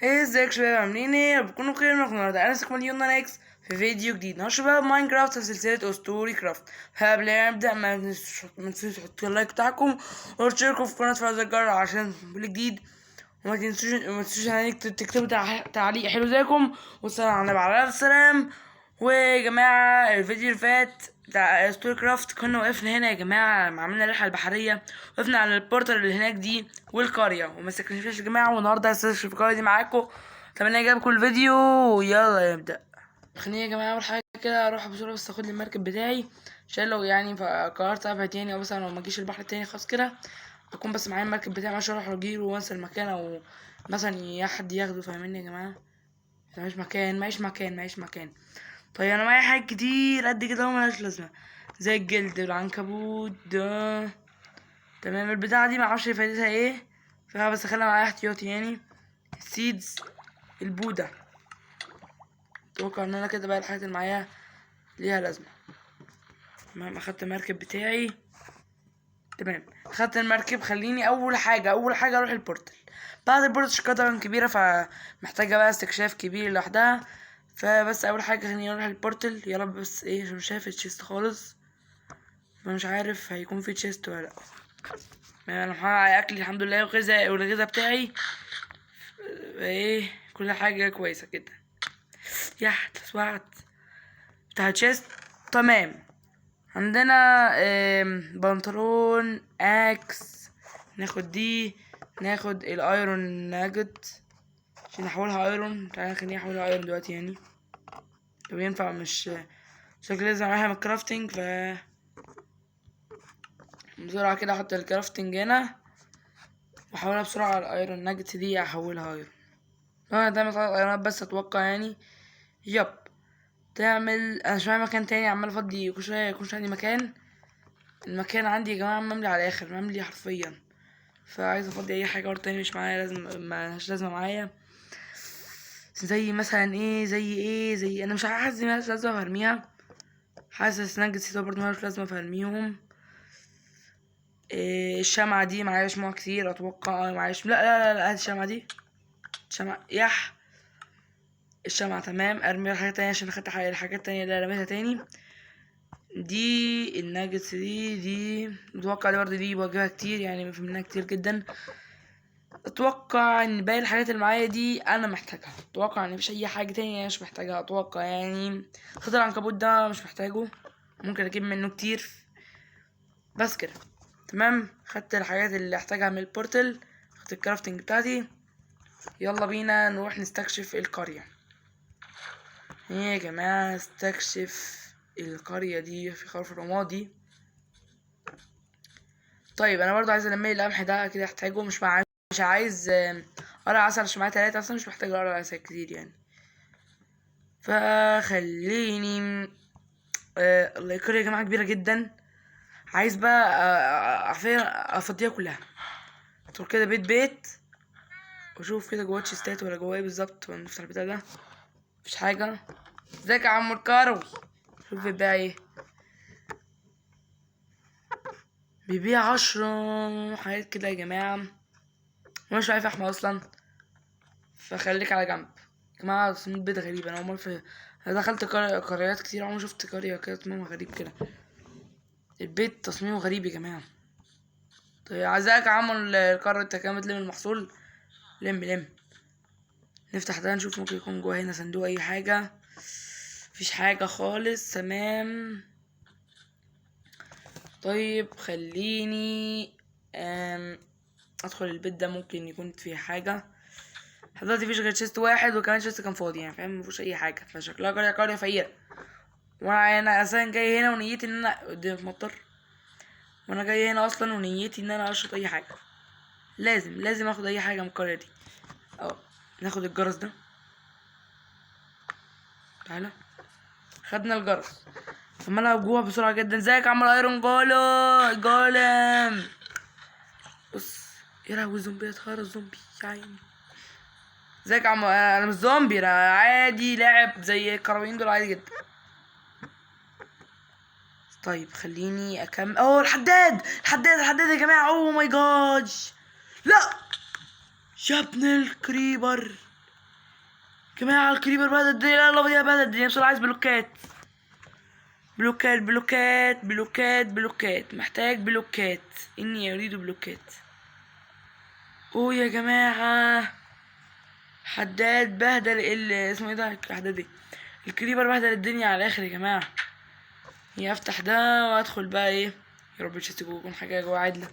ازيك يا شباب؟ عاملين ايه؟ بكونوا بخير. معاكم النهارده انا سكمل يونا اكس في فيديو جديد. النهارده شباب ماينكرافت في سلسله اسطوري كرافت. قبل ما نبدا ما تنسوش تحطوا اللايك بتاعكم وتشتركوا في قناه فاز الجرس عشان كل جديد. وما تنسوش يعني تكتبوا تعليق حلو زيكم. والسلام على النبي عليه السلام. ويا جماعه الفيديو اللي فات بتاع ستوري كرافت كنا وقفنا هنا يا جماعه، عملنا الرحله البحريه، وقفنا على البورتال اللي هناك دي والقريه وما سكناش يا جماعه. والنهارده هستكشف القريه دي معاكم. اتمنى يعجبكم الفيديو ويلا نبدا. خليني يا جماعه اول حاجه كده اروح بسرعه بس اخد لي المركب بتاعي، عشان لو يعني قررت ابعد يعني او مثلا لو ما اجيش البحر التاني خلاص كده اكون بس معايا المركب بتاعي عشان اروح اجيله وانسى المكان، او مثلا حد ياخده. فاهميني يا جماعه؟ معيش مكان معيش مكان. طيب انا معايا حاجات كتير قد كده وملهاش لازمه، زي الجلد والعنكبوت ده. تمام، البتاعه دي معرفش فايدتها ايه، بس اخليها معايا احتياطي يعني. السيدز، البوده. اتوقع ان انا كده بقى الحاجات اللي معايا ليها لازمه. تمام، اخدت المركب بتاعي. تمام، اخدت المركب. خليني اول حاجه اروح البورتال. بعد البورتال شكلها طبعا كبيره فمحتاجه بقى استكشاف كبير لوحدها. فبس اول حاجه خليني اروح البورتال. يا رب بس ايه، عشان مش شايف التشيست خالص، فمش عارف هيكون في تشيست ولا لا. انا محقق اكلي الحمد لله وغذاء والغذاء بتاعي ايه، كل حاجه كويسه كده. اتلسوعت بتاع تشيست. تمام، عندنا بنطلون اكس، ناخد دي. ناخد الايرون ناجت عشان نحولها ايرون. تعالى نخليني احولها ايرون دلوقتي يعني. لو ينفع، مش شكل لازم اعملها من الكرافتنج. بسرعة كده احط الكرافتنج هنا واحولها بسرعة على الايرون ناجت دي، احولها ايرون. انا دايما طلعت ايرونات بس اتوقع يعني. يب، تعمل انا مش معايا مكان تاني، عمال افضي كل شوية يكونش عندي مكان. المكان عندي يا جماعة مملي على الاخر، مملي حرفيا. فعايز افضي اي حاجة ورا تاني مش معايا، لازم ملهاش لازمة معايا. زي مثلا ايه، زي انا مش حاسس ان ملهاش لازمة فارميها. حاسس ناجتس برضه ملهاش لازمة فارميهم. إيه، الشمعة دي معايا شموع كتير اتوقع. معايا لا هات الشمعة دي. شمعة الشمعة. تمام، ارمي الحاجات تانية عشان اخدت الحاجات التانية اللي رميتها تاني. دي الناجتس دي متوقع دي برضه دي بواجهها كتير يعني، في منها كتير جدا. اتوقع ان باقي الحاجات اللي معايا دي انا محتاجها. اتوقع ان مفيش اي حاجة تانية مش محتاجها اتوقع يعني. خضر العنكبوت ده مش محتاجه، ممكن اجيب منه كتير. بس كده تمام، خدت الحاجات اللي احتاجها من البورتل، خدت الكرافتنج بتاعتي. يلا بينا نروح نستكشف القرية. ايه يا جماعة، نستكشف القرية دي في خرف الرمادي. طيب انا برضو عايز الم القمح ده كده احتاجه. مش عايز قرع عسل عشان معايا 3 اصلا، مش محتاج قرع عسل كتير يعني. فخليني القرية يا جماعة كبيرة جدا. عايز بقى عارفين افضيها كلها. ادخل كده بيت واشوف كده جواه تشيستات ولا جواه ايه بالظبط. ونفتح البتاع ده، مفيش حاجة. ازيك يا عم الكروي؟ شوف بيبيع ايه. بيبيع 10 حاجات كده يا جماعة، مش عارف احمد اصلا، فخليك على جنب. يا جماعة تصميم البيت غريب. انا عمري انا دخلت قريات كتير، عمري شفت قرية كده تصميمها غريب كده. البيت تصميمه غريب يا جماعة. طيب عايزاك يا عم القارة، انت كده بتلم المحصول. لم. نفتح ده نشوف ممكن يكون جوه هنا صندوق اي حاجة. مفيش حاجة خالص. تمام. طيب خليني ادخل البيت ده، ممكن يكون فيه حاجة. دلوقتي مفيش غير تشيست واحد، وكمان تشيست كان فاضي يعني، فاهم؟ مفيش اي حاجة، فشكلها قرية فقيرة. وانا اساسا جاي هنا ونيتي ان انا قدام مطر، وانا جاي هنا اصلا ونيتي ان انا اشرب اي حاجة. لازم اخد اي حاجة من القرية دي. اه، ناخد الجرس ده. تعالى، خدنا الجرس. عمال جوه بسرعة جدا. ازيك يا عم الايرون جولم؟ بص، يا لهوي زومبي، اتخيل زومبي يا عيني. ازيك يا عم؟ انا مش زومبي، انا عادي لاعب زي الكرويين دول عادي جدا. طيب خليني اكمل. الحداد يا جماعه. اوه ماي جاد، لا يا ابن الكريبر. جماعة الكريبر بهدل الدنيا، يلا يا بهدل الدنيا بسرعة. عايز بلوكات بلوكات بلوكات بلوكات بلوكات، محتاج بلوكات، اني اريد بلوكات. اوه يا جماعة، حداد بهدل اسمه ايه ده الحداد دي، الكريبر بهدل الدنيا على الاخر يا جماعة. هي افتح ده وادخل بقى ايه، يا رب الشيست جوه يكون حاجة جوه عادلة.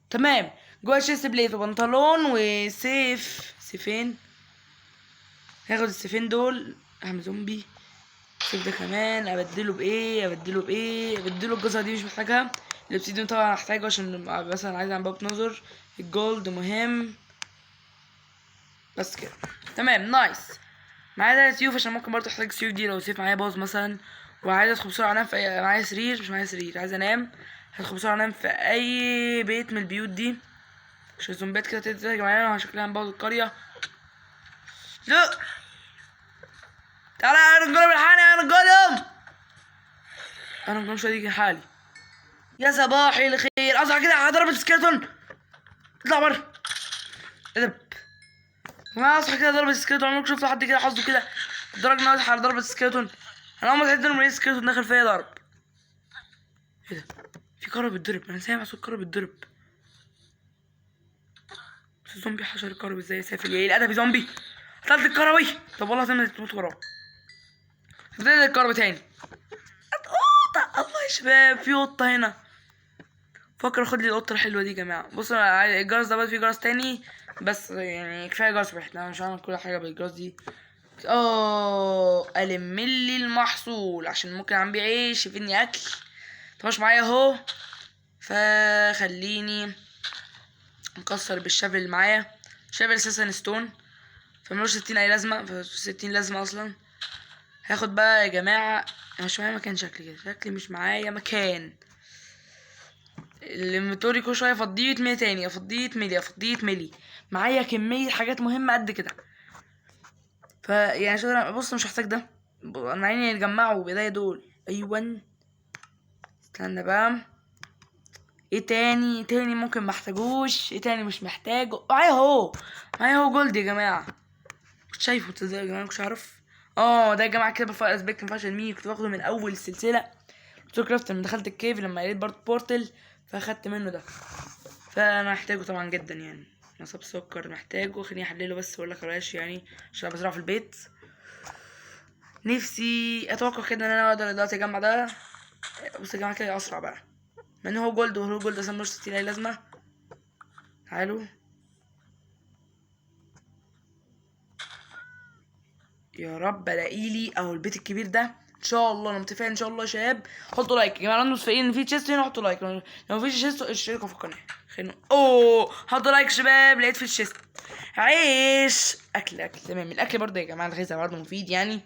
تمام، جوه الشيست بليت وبنطلون وسيف، سيفين. هاخد السيفين دول، اعمل زومبي. السيف ده كمان ابدله بايه، ابدله الجزرة دي مش محتاجها. الاوبسيديون طبعا هحتاجه عشان مثلا عايز اعمل باب نظر. الجولد مهم، بس كده. تمام نايس. معايا 3 سيوف عشان ممكن برضه احتاج السيوف دي لو سيف معايا باظ مثلا. وعايز ادخل بسرعه انام في معايا سرير، مش معايا سرير، عايز انام. هدخل بسرعه انام في اي بيت من البيوت دي عشان الزومبيات كده تهجم علينا وشكلها هنبوظ القريه. لا تعالى يا رجاله بالحقني يا رجاله، انا مش هيجي حالي. يا صباحي الخير، اصحى كده ضربة سكيلتون، اطلع بره. ادب ما اصحى كده ضربة سكيلتون، عمرك شفت حد كده حظه كده لدرجة انه يصحى على ضربة سكيلتون؟ انا اول ما تحس ان سكيلتون داخل فيا ضرب. ايه ده؟ في كرة بتضرب، انا سامع صوت كرة بتضرب. بس الزومبي حشر الكرة ازاي يا سافل؟ ايه الادبي زومبي؟ قتلت الكروي. طب والله زي تموت وراه. بدأت الكرة تاني. قطة، الله يا شباب في قطة هنا. فكر اخد لي القطة الحلوة دي يا جماعة. بصوا الجرس ده بقى فيه جرس تاني، بس يعني كفاية جرس واحد، انا مش هعمل كل حاجة بالجرس دي. الم لي المحصول عشان ممكن عم بيعيش يفيدني اكل. مش معايا اهو، فخليني نكسر بالشافل اللي معايا. شافل اساسا ستون فملوش 60 اي لازمه، 60 لازمه اصلا. هاخد بقى يا جماعه، انا مش معايا مكان، شكلي مش معايا مكان. الانفنتوري كل شويه افضيه يتملي تاني، افضيه يتملي. معايا كميه حاجات مهمه قد كده، يعني عشان بص مش هحتاج ده. انا عيني يتجمعوا بايديا دول. ايوه استنى بقى، ايه تاني ممكن محتاجوش، ايه تاني مش محتاجه. معايا اهو جولد يا جماعه. كنت شايفه تصدق يا جماعه، مش عارف. ده يا جماعه كده بفاير اسبيكت مفيهاش الميني، كنت باخده من اول السلسله تو كرافت لما دخلت الكيف لما قريت برضه بورتل، فاخدت منه ده. فانا محتاجه طبعا جدا يعني. نصب سكر محتاجه، خليني احلله بس واقول لك بلاش يعني عشان بزرعه في البيت. نفسي اتوقع كده ان انا اقدر دلوقتي اجمع ده. بص يا جماعه كده اسرع بقى، من هو جولد وهو جولد اصلا مش 60 اي لازمه. تعالوا يا رب الاقيلي اهو البيت الكبير ده ان شاء الله. انا متفائل ان شاء الله يا شباب. حطوا لايك يا جماعه، انتوا متفائلين ان في تشيست هنا حطوا لايك، لو مفيش تشيست اشتركوا في القناه. خلينا حطوا لايك يا شباب. لقيت في التشيست عيش، اكل تمام. الاكل برضه يا جماعه الغذاء برضه مفيد يعني.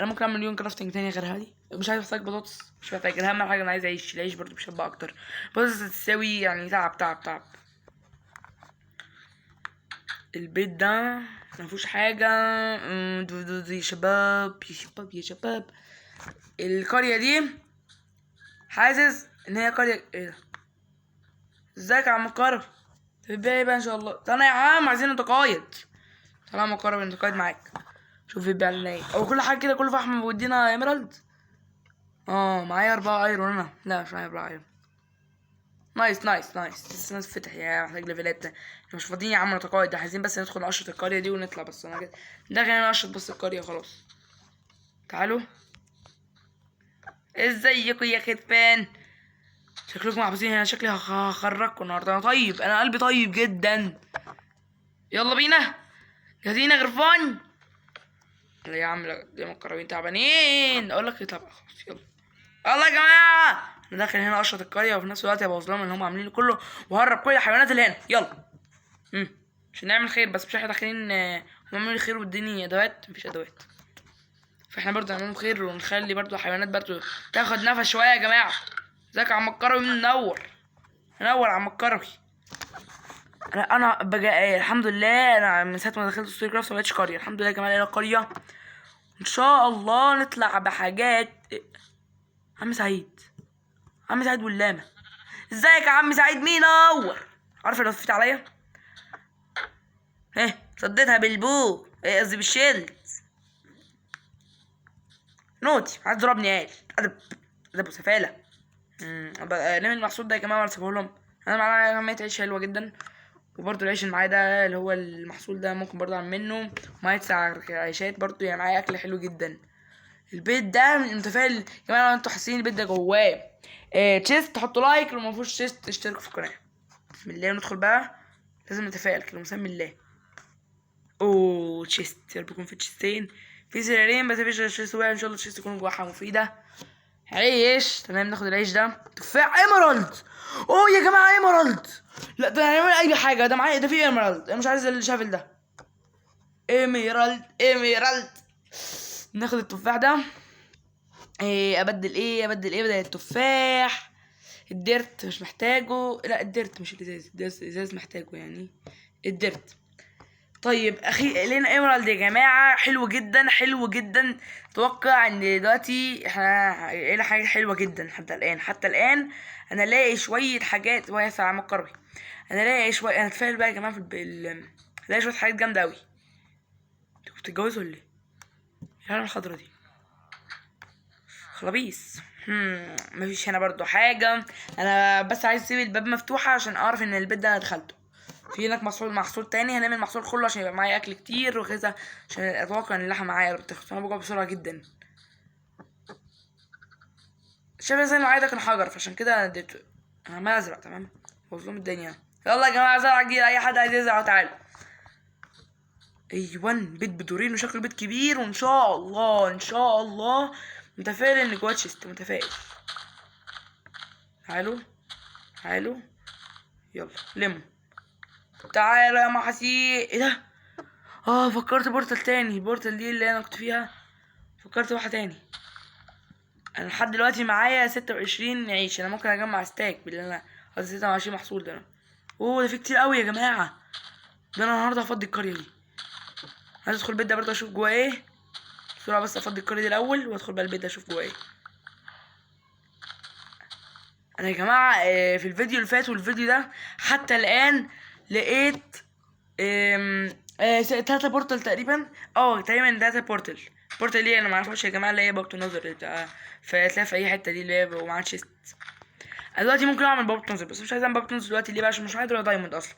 انا ممكن اعمل مليون كرافتنج تاني غير هذه. مش عايز احتاج بطاطس، مش محتاج. اهم حاجه انا عايز اعيش، العيش برضه بيشبع اكتر. بطاطس تساوي يعني تعب. البيت ده مفيهوش حاجة. يا شباب يا شباب، القرية دي حاسس ان هي قرية ايه ده. ازيك يا عم كرم؟ تبقى ايه بقى ان شاء الله. تعالى يا عم عايزين نتقايد. تعالى يا عم كرم نتقايد معاك. شوف يبقى لنا ايه، او كل حاجة كده كله فحم بيودينا ايمرالد. معايا 4 ايرون. انا لا مش معايا 4 ايرون. نايس لسه ناس فتح يا محتاج ليفلات. احنا مش فاضيين يا عم نتقاعد، عايزين بس ندخل نقشط القرية دي ونطلع بس. انا كده داخل نقشط بس القرية خلاص. تعالوا ازيكم يا خدفان، شكلكم محبوسين هنا. شكلي هخرجكم النهارده. انا طيب، انا قلبي طيب جدا. يلا بينا، جاهزين يا غرفان؟ لا يا عم لا، دي مقربين تعبانين. اقول لك اطلع بقى خلاص. يلا يا جماعه، انا داخل هنا اشرط القريه وفي نفس الوقت ابوظ لهم اللي هم عاملينه كله وهرب كل الحيوانات اللي هنا. يلا عشان نعمل خير، بس مش احنا داخلين هم عاملين خير واديني ادوات، مفيش ادوات. فاحنا برضه نعمل خير ونخلي برضه الحيوانات برضه تاخد نفس شويه يا جماعه. ازيك يا عم الكروي؟ منور يا عم الكروي. انا بقى الحمد لله، انا من ساعه ما دخلت ستوري كرافت ما بقتش قريه. الحمد لله يا جماعه، لقينا قريه ان شاء الله نطلع بحاجات. عم سعيد واللامه، ازيك يا عم سعيد؟ منور. عارف لو لفيت عليا صديتها بالبو. قصدي بالشيلد. نوتي عايز ضربني قال ادب وسفاله. لم المحصول ده يا جماعه واسيبه لهم. انا معايا كميه عيش حلوه جدا، وبرضه العيش اللي معايا ده اللي هو المحصول ده ممكن برضه اعمل منه. معايا 9 عيشات برضه، يعني معايا اكل حلو جدا. البيت ده متفائل يا جماعه، لو انتوا حاسين البيت ده جواه تشيست تحطوا لايك، لو ما فيهوش تشيست اشتركوا في القناه. بسم الله ندخل بقى. لازم نتفائل كده مسمى الله. اوه تشيست، يا رب يكون في تشيستين. في سريرين بس مفيش تشيست واحد، ان شاء الله التشيست يكون جواها مفيده. عيش تمام، ناخد العيش ده. تفاح ايمرالد. اوه يا جماعه ايمرالد. لا ده هنعمل اي حاجه، ده معايا ده في ايمرالد، انا مش عايز الشافل ده. ايميرالد. ناخد التفاح ده. ابدل ايه بدل التفاح. الديرت مش محتاجه، لا الديرت مش الازاز محتاجه يعني. الديرت. طيب اخي لقينا ايمرالد يا جماعه، حلو جدا حلو جدا. اتوقع ان دلوقتي احنا لقينا حاجه حلوه جدا. حتى الان انا لاقي شويه حاجات وهي سلام القروي. انا لاقي شويه، انا اتفائل بقى يا جماعه لاقي شويه حاجات جامده قوي. انتوا بتتجوزوا ولا ايه؟ العلامه الخضرا دي خلاص. مفيش هنا برضو حاجه. انا بس عايز اسيب الباب مفتوحه عشان اعرف ان البيت ده انا دخلته. في هناك محصول تاني، هنعمل محصول كله عشان يبقى معايا اكل كتير وكذا. عشان اتوقع ان اللحمه معايا بتخلص، انا بجوع بسرعه جدا. شايف زي ما عايزك انحجر، فعشان كده انا اديته. انا عمال ازرع تمام، مظلوم الدنيا. يلا يا جماعه زرع جديد، اي حد عايز يزرع تعالوا. ايوان بيت بدورين وشكله بيت كبير، وان شاء الله ان شاء الله متفائل ان جواه تشيست، متفائل. تعالوا تعالوا يلا لموا. تعالوا يا محاسي. ايه ده؟ فكرت بورتال تاني، بورتال دي اللي انا كنت فيها. فكرت واحد تاني. انا لحد دلوقتي معايا 26 عيش، انا ممكن اجمع ستاك باللي انا قصدي 26 محصول ده. ده في كتير قوي يا جماعه. ده انا النهارده هفضي القريه دي. عايز ادخل البيت ده برضه اشوف جواه ايه بسرعه، بس افضي القريه دي الاول وادخل بقى البيت ده اشوف جواه ايه. انا يا جماعه في الفيديو اللي فات والفيديو ده حتى الان لقيت 3 بورتال تقريبا. تقريبا 3 بورتال. بورتال دي انا معرفهاش يا جماعه، اللي هي بوابه النظر بتاع، فتلاقي في اي حته دي اللي هي ومعاها تشيست. انا دلوقتي ممكن اعمل بوابه نظر، بس مش عايز اعمل بوابه نظر دلوقتي. ليه بقى؟ عشان مش معايا دروع دايموند اصلا،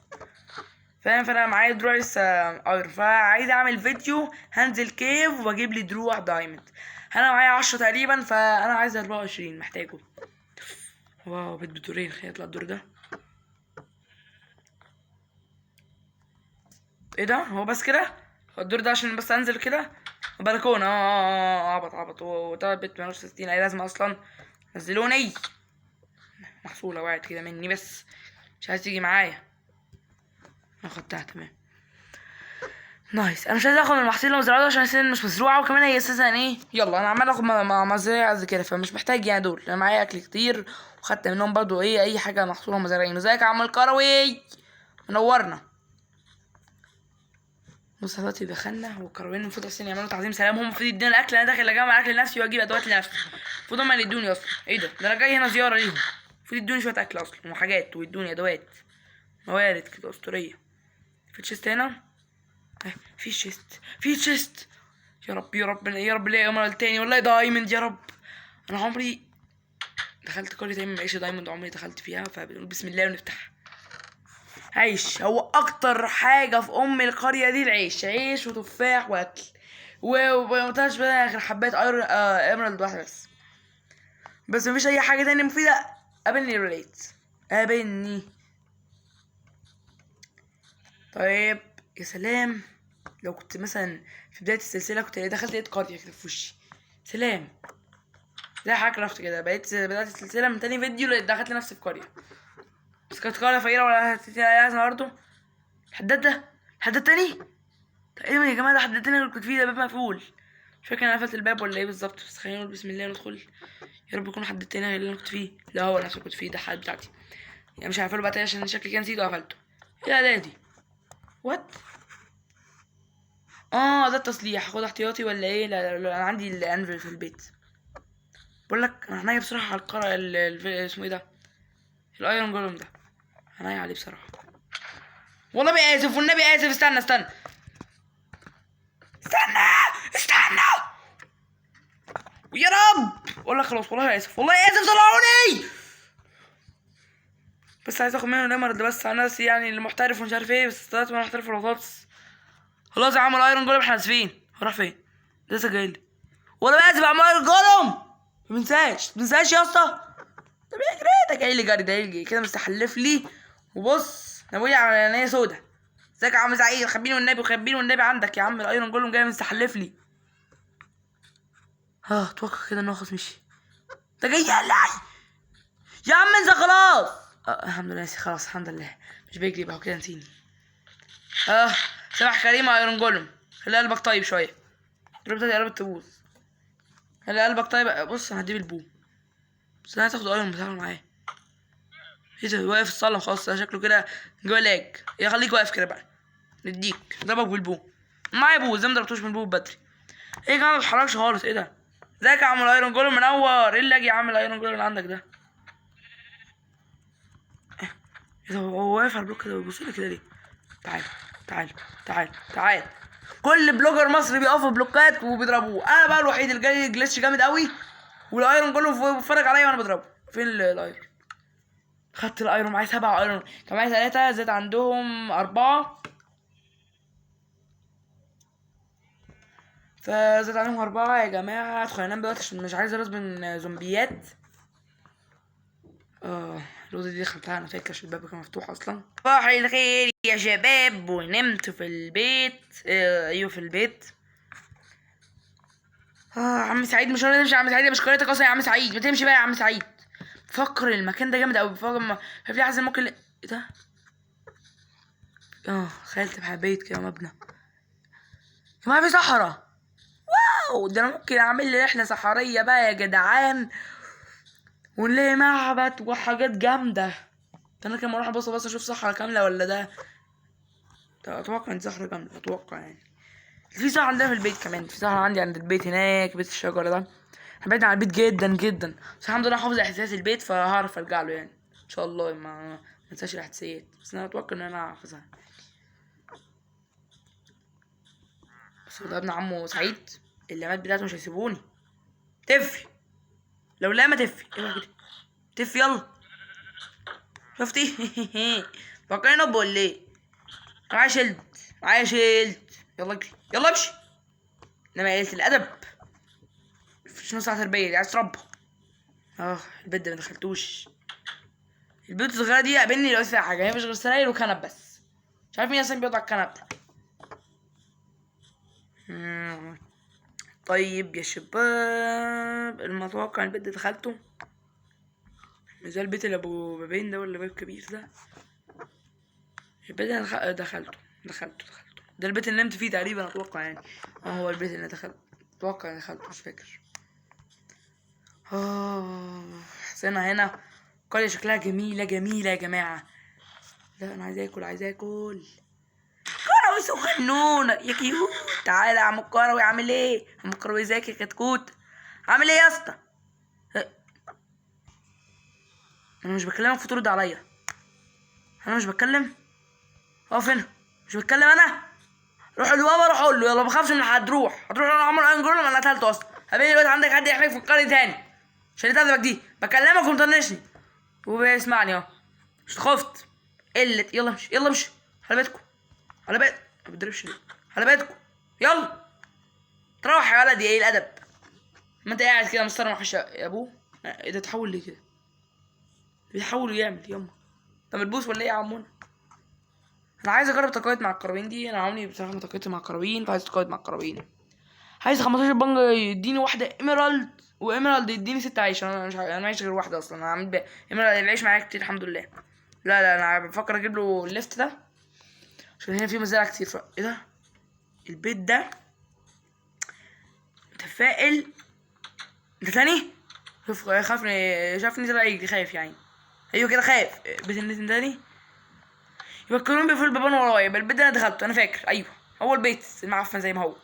فاهم؟ فانا معايا دروع لسه ايرون، فعايز اعمل فيديو هنزل كيف واجيب لي دروع دايموند. انا معايا 10 تقريبا، فانا عايز 24 محتاجه. واو بيت بدورين، خلينا نطلع الدور ده. ايه ده؟ هو بس كده الدور ده عشان بس انزل كده بلكونه؟ عبط وده بيت ملوش 60 اي لازمه اصلا. نزلوني. محصوله وقعت كده مني، بس مش عايز تيجي معايا. انا خدتها تمام نايس. انا مش عايز اخد المحاصيل المزرعه عشان اساسا مش مزروعه، وكمان هي اساسا ايه. يلا انا عمال اخد مزارع زي كده، فمش محتاج يعني دول. انا معايا اكل كتير وخدت منهم برضو اي حاجه محصوله مزارعين. ازيك يا عم الكروي؟ منورنا. بص دلوقتي دخلنا، والكرويين المفروض اصلا يعملوا تعظيم سلام. هم المفروض يدينا الاكل، انا داخل اجمع اكل لنفسي واجيب ادوات لنفسي. المفروض هم اللي يدوني اصلا. ايه ده انا جاي هنا زياره ليهم. المفروض يدوني شويه اكل اصلا وحاجات، ويدوني ادوات موارد كده اسطوريه. في تشيست هنا. في تشيست. يا رب يا رب يا رب الاقي مرة تاني، والله دايموند يا رب. انا عمري دخلت قرية تاني معيش دايموند، عمري دخلت فيها. فبنقول بسم الله ونفتح. عيش هو اكتر حاجة في القرية دي، العيش. عيش وتفاح واكل. ومطلعش بقى غير حبات ايرون ايمرالد واحدة بس مفيش اي حاجة تانية مفيدة. قابلني. طيب يا سلام، لو كنت مثلا في بداية السلسلة كنت دخلت لقيت قرية كده في وشي. سلام. زي حاجة كرافت كده، بدأت السلسلة من تاني فيديو لقيت دخلت نفسي في قرية، بس كانت قرية فقيرة ولا لازمة برضه. حداد تاني تقريبا يا جماعة. ده حداد تاني اللي كنت فيه، ده باب مقفول. مش فاكر انا قفلت الباب ولا ايه بالظبط، بس خلينا نقول بسم الله ندخل. يا رب يكون حد تاني غير اللي انا كنت فيه. لا هو نفسه كنت فيه، ده الحد بتاعتي يعني. مش هقفله بقى تاني عشان شكلي كان نسيته وقفلته. ايه ده دي؟ وات؟ ده التصليح. هاخد احتياطي ولا ايه؟ لا انا عندي الانفل في البيت. بقول لك انا هنيا بصراحه على القرع اسمه ايه ده، الايرون جولوم ده. هنيا عليه بصراحه. والله اسف والنبي اسف. استنى استنى يا رب. والله خلاص، والله اسف، والله اسف، طلعوني. بس عايز اخد منه نمر ده بس على نفسي يعني المحترف ومش عارف ايه، بس طلعت من محترف البطاطس. خلاص يا عم الايرون جولم احنا اسفين. راح فين؟ لسه جاي لي. وانا اسف يا عم الايرون جولم. متنساش يا اسطى. طب اجري، ده جاي لي جري، ده جاي كده مستحلف لي. وبص ناوي على عينيا سودا. ازيك يا عم سعيد؟ خبيني والنبي، خبيني والنبي عندك يا عم الايرون جولم جاي مستحلف لي. اتوقع كده انه خلاص مشي. ده جاي لي يا عم انسى خلاص. الحمد لله خلاص، الحمد لله مش بيجري بقى كده نسيني. سامح كريم يا ايرون جولم، خلي قلبك طيب شويه. الربطه دي قربت تبوظ. خلي قلبك طيب. بص انا هديب البوم، بس انا هتاخد ايرون بتاعه معايا. ايه ده واقف الصلم خلاص، ده شكله كده جوه لاج. يا خليك واقف كده بقى، نديك ضربك بالبوم معايا بوز. زي ما ضربتوش من البوم بدري. ايه كده ما بتحركش خالص. ايه ده؟ ازيك يا عم الايرون جولم منور؟ ايه اللاج يا عم الايرون جولم اللي عندك ده؟ ايه ده هو واقف على البلوك كده ويبص لي كده ليه؟ تعال. كل بلوجر مصري بيقفوا بلوكات وبيضربوه، انا بقى الوحيد اللي جاي جلitch جامد قوي والايرون كله بيتفرج عليا وانا بضربه. فين الايرون؟ خدت الايرون، معايا 7 ايرون، كان معايا 3 زاد عندهم 4، فزاد عليهم 4 يا جماعه. ادخل انام دلوقتي عشان مش عايز اراس من زومبيات. الأوضة دي دخلتها انا فاكر عشان الباب كان مفتوح اصلا. صباح الخير يا شباب، ونمت في البيت. ايوه في البيت. عم سعيد مش راضي تمشي. يا عم سعيد مش قريتك اصلا يا عم سعيد، ما تمشي بقى يا عم سعيد. بفكر المكان ده جامد قوي. بفكر في حاسس ممكن ايه ده؟ خيلت بحبيت كده مبنى يا جماعه في صحراء. واو، ده انا ممكن اعمل لي رحله صحراويه بقى يا جدعان، ونلاقي معبد وحاجات جامده. ده انا كمان اروح ابص اشوف صحراء كامله ولا ده. اتوقع ان صحراء كامله، اتوقع يعني. في صحراء عندنا في البيت كمان، في صحراء عندي عند البيت هناك، بيت الشجره ده. احنا بعيد عن البيت جدا، بس الحمد لله حافظ احساس البيت فهعرف ارجع له يعني ان شاء الله. ما انساش الاحساسيات، بس انا اتوقع ان انا حافظها. بس ده ابن عمه سعيد، اللمات بتاعته مش هيسيبوني. تفي لو لا ما تفي. ايه كده؟ تفي يلا. شفتي؟ فكرني نب ولا ايه؟ معايا شيلد. يلا اجري، يلا امشي. انما قلة الادب مفيش نص ساعة تربية دي، عايز تربى. البيت ده ما دخلتوش. البيوت الصغيرة دي قابلني لو فيها حاجة، هي مفيش غير سراير وكنب بس. مش عارف مين اصلا بيقعد على الكنب ده. طيب يا شباب، المتوقع البيت ده دخلته. مش ده البيت اللي ابو بابين ده ولا باب كبير ده؟ البيت ده دخلته. ده البيت اللي نمت فيه تقريبا اتوقع يعني. هو البيت اللي دخلت، اتوقع دخلته مش فاكر. حسنا هنا. قرية شكلها جميلة يا جماعة. لا انا عايز اكل كروي صغنونة يا كيوت. تعالى يا عم الكروي، عامل ايه؟ عم الكروي ازيك يا كتكوت؟ عامل ايه يا اسطى؟ انا مش بكلمك فترد عليا. انا مش بتكلم. اقف هنا، مش بتكلم انا. روح لبابا، روح قول له يلا، ما بخافش من حد. هتروح انا عمر انجرول. انا قتلته اصلا. هبين دلوقتي عندك حد يحميك في القرية تاني عشان تقدمك دي. بكلمك ومطنشني وبيسمعني اهو. مش خفت قلت. يلا امشي على بيتكم. ما بتضربش ليه؟ على بيتكم يلا. تروح يا ولد، ايه الادب؟ ما انت قاعد كده مستر وحش يا ابوه. ايه ده؟ تحول ليه كده؟ بيحاول يعمل يما. طب البوس ولا ايه يا عمونا؟ انا عايز اجرب تقايد مع الكرابين دي. انا عمري بصراحه ما تقايدت مع الكرابين، فعايز اتقايد مع الكرابين. عايز 15 بنجة يديني واحده ايميرالد، وايميرالد يديني 6 عيش. انا مش انا معيش غير واحده اصلا. انا عامل بيها ايميرالد، العيش معايا كتير الحمد لله. لا انا بفكر اجيب له الليفت ده عشان هنا في مزارع كتير. ايه ده؟ البيت ده متفائل. انت تاني؟ خافني، شافني طلع يجري خايف يعني. ايوه كده خايف. بيت النت تاني. يبقى الكلهم بيقفلوا البيبان ورايا. يبقى البيت ده انا دخلته انا فاكر. ايوه هو البيت المعفن زي ما هو.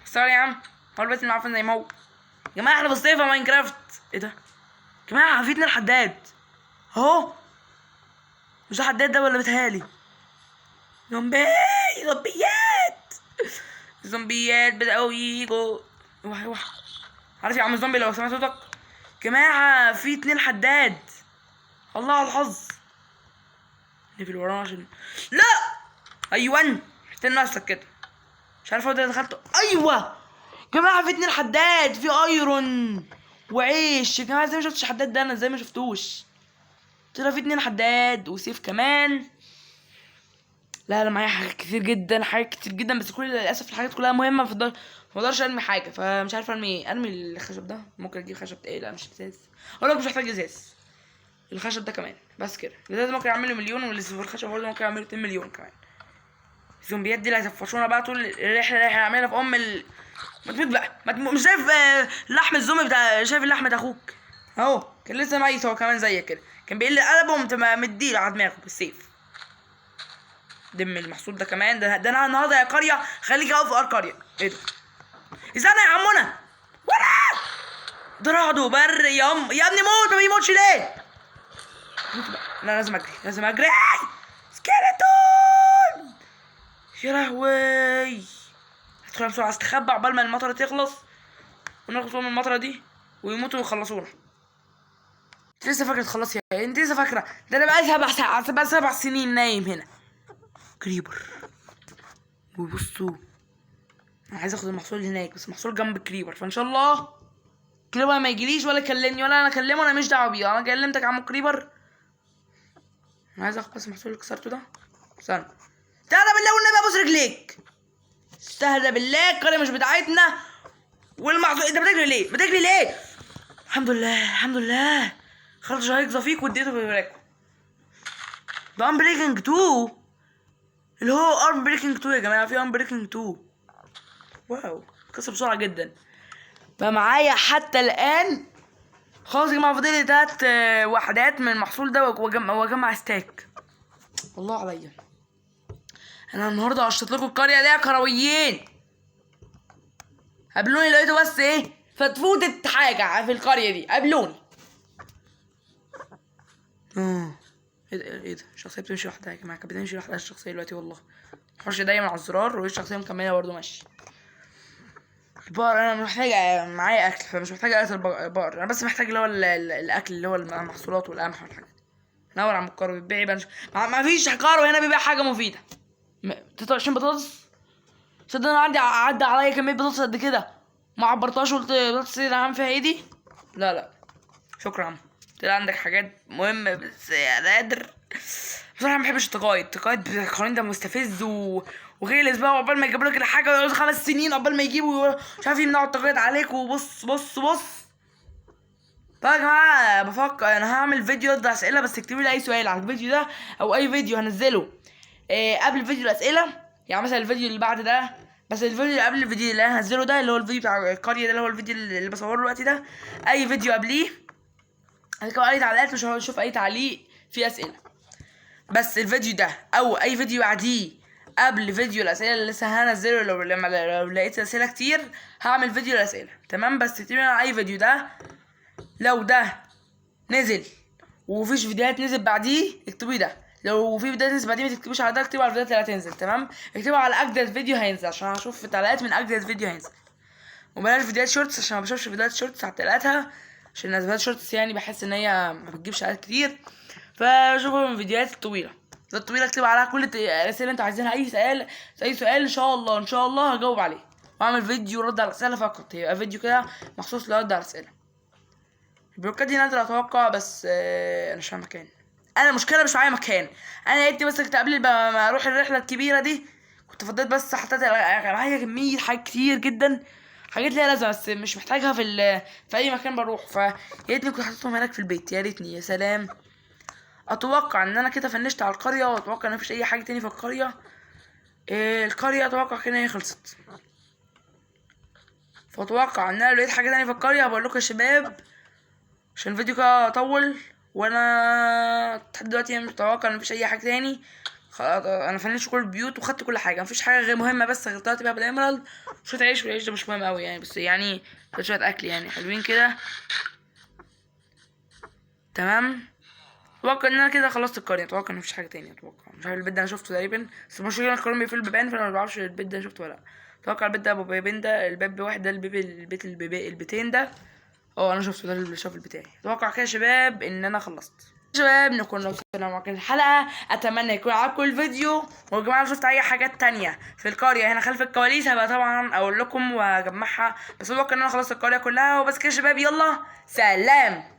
سوري يا عم، هو البيت المعفن زي ما هو. يا جماعه احنا في الصيف ماينكرافت. ايه ده يا جماعه؟ في 2 حداد اهو. مش ده حداد ده ولا بيتهيألي؟ زومبيات. الزومبيات بدأوا يجوا. اوعى. عارف يا عم الزومبي لو سمعت صوتك؟ جماعة في 2 حداد. الله على الحظ. نقفل ورانا عشان لا. ايوه احترم نفسك كده. مش عارف هو ده دخلته. ايوه جماعة في 2 حداد، في ايرون وعيش. يا جماعة ازاي ما شفتش حداد ده؟ انا ازاي ما شفتوش؟ طلع في 2 حداد وسيف كمان. لا معايا حاجات كتير جدا، حاجات كتير جدا، بس كل للاسف الحاجات كلها مهمه ما اقدرش ارمي حاجه، فمش عارف ارمي ايه. ارمي الخشب ده. ممكن اجيب خشب ايه؟ لا مش ازاز. اقول لك مش محتاج ازاز. الخشب ده كمان بس كده. الازاز ممكن اعمله مليون، والخشب برضه ممكن اعمله 2 مليون كمان. الزومبيات دي اللي هتفشونا بقى طول الرحله اللي احنا هنعملها في ما تموت بقى. ما تموت. مش شايف لحم الزومبي بتاع؟ شايف اللحم ده اخوك اهو كان لسه ميت هو كمان زيك كده، كان بيقل قلبه وانت مديله على دماغه بالسيف. دم المحصول ده كمان. ده انا النهارده يا قريه خليك اقف في قريه. ايه ده؟ استنى يا عمنا. ولا ده رعد بر يا ابني موت. ما بيموتش ليه؟ لا لازم اجري، لازم اجري. سكيلتون يا لهوي. هدخل بسرعه استخبى عقبال ما المطره تخلص ونخلص من المطره دي ويموتوا ويخلصونا. انت لسه فاكره تخلص يا انت لسه فاكره؟ ده انا بقى 7 سنين نايم هنا. كريبر. وبصوا انا عايز اخد المحصول هناك، بس المحصول جنب الكريبر، فان شاء الله كريبر ما يجيليش ولا يكلمني ولا انا اكلمه. انا مش دعوه بيه. انا كلمتك يا عم كريبر. انا عايز اخد بس المحصول اللي كسرته ده. استنى. استهدى بالله والنبي ابوس رجليك. استهدى بالله القريه مش بتاعتنا. والمحصول انت بتجري ليه؟ بتجري ليه؟ الحمد لله الحمد لله. خرج هيقظى فيك واديته في براكو. ده ام بريكنج 2 اللي هو ارم بريكنج 2 يا جماعه. في ارم بريكنج 2. واو كسر بسرعه جدا. بقى معايا حتى الان خلاص يا جماعه فاضل لي 3 وحدات من المحصول ده واجمع ستاك. الله عليا. انا النهارده هشطط لكم القريه دي يا كرويين. قابلوني لقيته بس ايه فتفوتت حاجه في القريه دي. قابلوني. ايه ده الشخصيه بتمشي لوحدها يا جماعه. كانت بتمشي لوحدها الشخصيه دلوقتي والله. متحرش دايما على الزرار والشخصيه مكمله برضه ماشي. البقر انا محتاج معايا اكل، فمش محتاج اقتل البقر. انا بس محتاج اللي هو الاكل اللي هو المحصولات والقمح والحاجات. نور عم الكارو بيبيع يبقى ما فيش كارو هنا بيبيع حاجه مفيده. 23 بطاطس. تصدق انا عدى عليا كميه بطاطس قد كده ما عبرتهاش وقلت بطاطس ايه عم فيها ايه دي؟ لا شكرا يا عم. طلع عندك حاجات مهمه بس يا نادر. بصراحه ما بحبش التقايد القوانين ده مستفز وغلس بقى. عقبال ما يجيبوا لك الحاجه ويقعدوا 5 سنين عقبال ما يجيبوا مش عارف يمنعوا التقايد عليك. وبص طيب يا جماعه بفكر انا هعمل فيديو رد اسئله، بس اكتبوا لي اي سؤال على الفيديو ده او اي فيديو هنزله قبل فيديو الاسئله. يعني مثلا الفيديو اللي بعد ده، بس الفيديو اللي قبل الفيديو اللي انا هنزله ده اللي هو الفيديو بتاع القريه ده اللي هو الفيديو اللي بصوره دلوقتي ده، اي فيديو قبليه هتكتبوا اي تعليقات مش هشوف اي تعليق فيه اسئله. بس الفيديو ده او اي فيديو بعديه قبل فيديو الاسئله اللي لسه هنزله لو لقيت اسئله كتير هعمل فيديو الاسئله تمام. بس اكتبوا على اي فيديو ده لو ده نزل ومفيش فيديوهات نزل بعديه اكتبوا ده. لو في فيديوهات نزل بعديه ما تكتبوش على ده، اكتبوا على الفيديوهات اللي هتنزل تمام. اكتبوا على اجدد فيديو هينزل عشان هشوف التعليقات من اجدد فيديو هينزل. وبلاش فيديوهات شورتس عشان ما بشوفش فيديوهات شورتس على تعليقاتها، عشان فيديوهات شورتس يعني بحس ان هي ما بتجيبش تعليقات كتير. فشوفوا من الفيديوهات الطويله. اكتبوا عليها كل الاسئله اللي انتوا عايزينها. اي سؤال ان شاء الله هجاوب عليه واعمل فيديو رد على الاسئله فقط. يبقى فيديو كده مخصوص لرد على الاسئله. البلوكات دي نادرة اتوقع بس انا مش معايا مكان. انا المشكله مش معايا مكان. انا لقيت بس كنت قبل ما اروح الرحله الكبيره دي كنت فضيت بس حطيت معايا كميه حاجات كتير جدا، حاجات ليها لازمه بس مش محتاجها في اي مكان بروح. فيا ريتني كنت حطيتهم هناك في البيت. يا ريتني يا سلام. اتوقع ان انا كده فنشت على القريه، واتوقع ان مفيش اي حاجه تاني في القريه. القريه اتوقع كده هي خلصت. فاتوقع ان انا لو لقيت حاجه تاني في القريه هبقول لكم يا شباب عشان الفيديو كده طول. وانا لحد دلوقتي مش متوقع ان مفيش اي حاجه تاني. خلاص انا فنشت كل البيوت وخدت كل حاجه. مفيش حاجه غير مهمه بس غير طلعت بيها بالاميرالد شويه عيش. والعيش ده مش مهم قوي يعني، بس يعني شويه اكل يعني حلوين كده تمام. اتوقع ان انا كده خلصت القرية. اتوقع ان مفيش حاجة تانية. اتوقع مش عارف البيت ده انا شفته تقريبا، بس المشكلة ان القرية بيقفل البيبان، فانا مبعرفش البيت ده شفته ولا لا. اتوقع البيت ده ابو بيبين، ده الباب بواحد، ده البيتين ده. اه انا شفته، ده الشافل بتاعي. اتوقع كده يا شباب ان انا خلصت. شباب نكون وصلنا معاكم الحلقة، اتمنى يكون عجبكم الفيديو. ويا جماعة لو شفت اي حاجات تانية في القرية هنا خلف الكواليس هبقى طبعا اقول لكم واجمعها، بس اتوقع ان انا خلصت القرية كلها وبس كده يا شباب. يلا سلام.